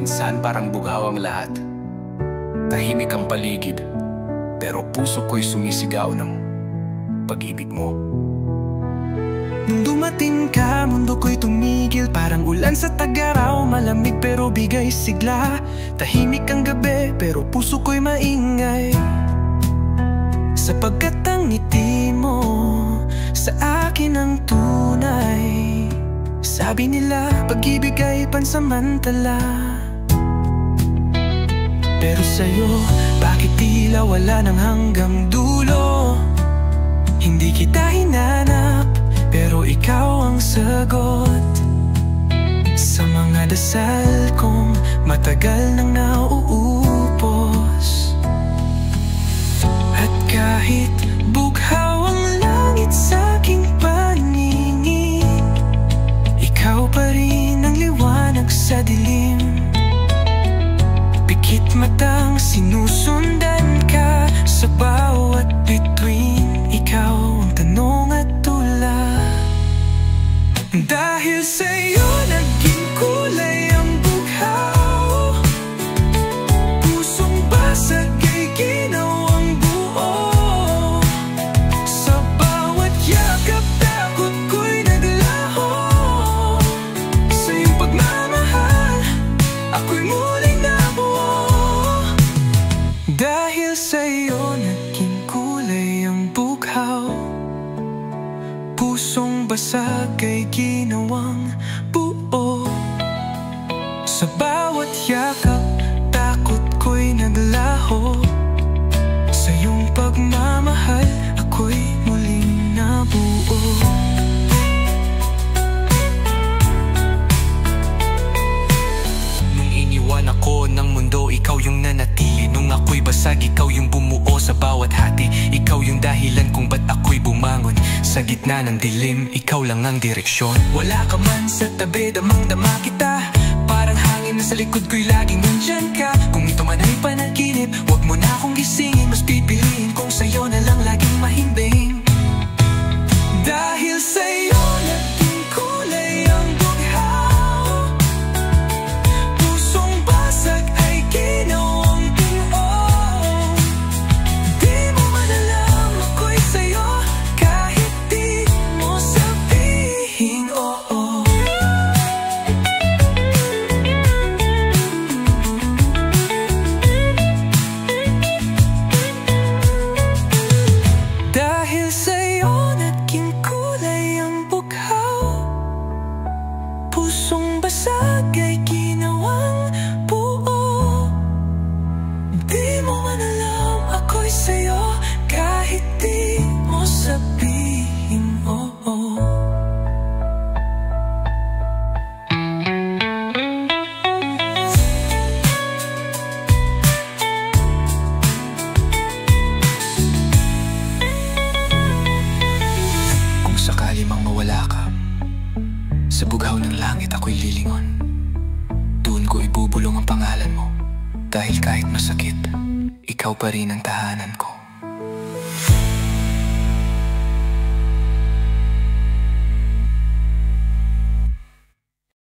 Minsan parang bughaw ang lahat. Tahimik ang paligid, pero puso ko'y sumisigaw ng pag-ibig mo. Nung dumating ka, mundo ko'y tumigil. Parang ulan sa tag-araw, malamig pero bigay sigla. Tahimik ang gabi, pero puso ko'y maingay. Sapagkat ang ngiti mo sa akin ang tunay. Sabi nila, pag-ibig ay pansamantala. Pero sa'yo, bakit tila wala nang hanggang dulo? Hindi kita hinanap, pero ikaw ang sagot sa mga dasal kong matagal nang nauupos. At kahit bughaw ang langit sa aking paningin, ikaw pa rin ang liwanag sa dilim. Pikit matang sinusundan ka sa bawat bituin. Ikaw ang tanong at tula. Dahil sa'yo naging kulay ang bughaw. Pusong basag ay ginawang buo. Sa bawat yakap takot ko'y naglaho. Sa iyong pagmamahal, ako'y muling nabuo. Dahil sa'yo naging kulay ang bughaw. Pusong basag ay ginawang buo. Sa bawat yakap, takot ko'y naglaho. Sa iyong pagmamahal, ako'y muling nabuo. Nung iniwan ako ng mundo, ikaw yung nanatili. Nung ako'y basag, ikaw yung bumuo sa bawat hati. Ikaw yung dahilan kung ba't ako'y bumangon. Sa gitna ng dilim, ikaw lang ang direksyon. Wala ka man sa tabi, damang-dama kita. Parang hangin na sa likod ko'y laging nandyan ka. Kung ito man ay panaginip, huwag mo na akong gisingin. Mas pipiliin kung sa'yo na lang laging mahimbing. Dahil sa'yo naging kulay ang bughaw. Pusong basag ay ginawang buo. Di mo man alam ako'y sa'yo, kahit di mo sabihin oo. Dahil sa'yo naging kulay ang bughaw. Pusong basag ay ginawang buo. Di mo man alam ako'y sa'yo, kahit di mo sabihin oo. Kung sakali mang mawala ka, sa bughaw ng langit ako'y lilingon. Doon ko ibubulong ang pangalan mo. Dahil kahit masakit, ikaw pa rin ang tahanan ko.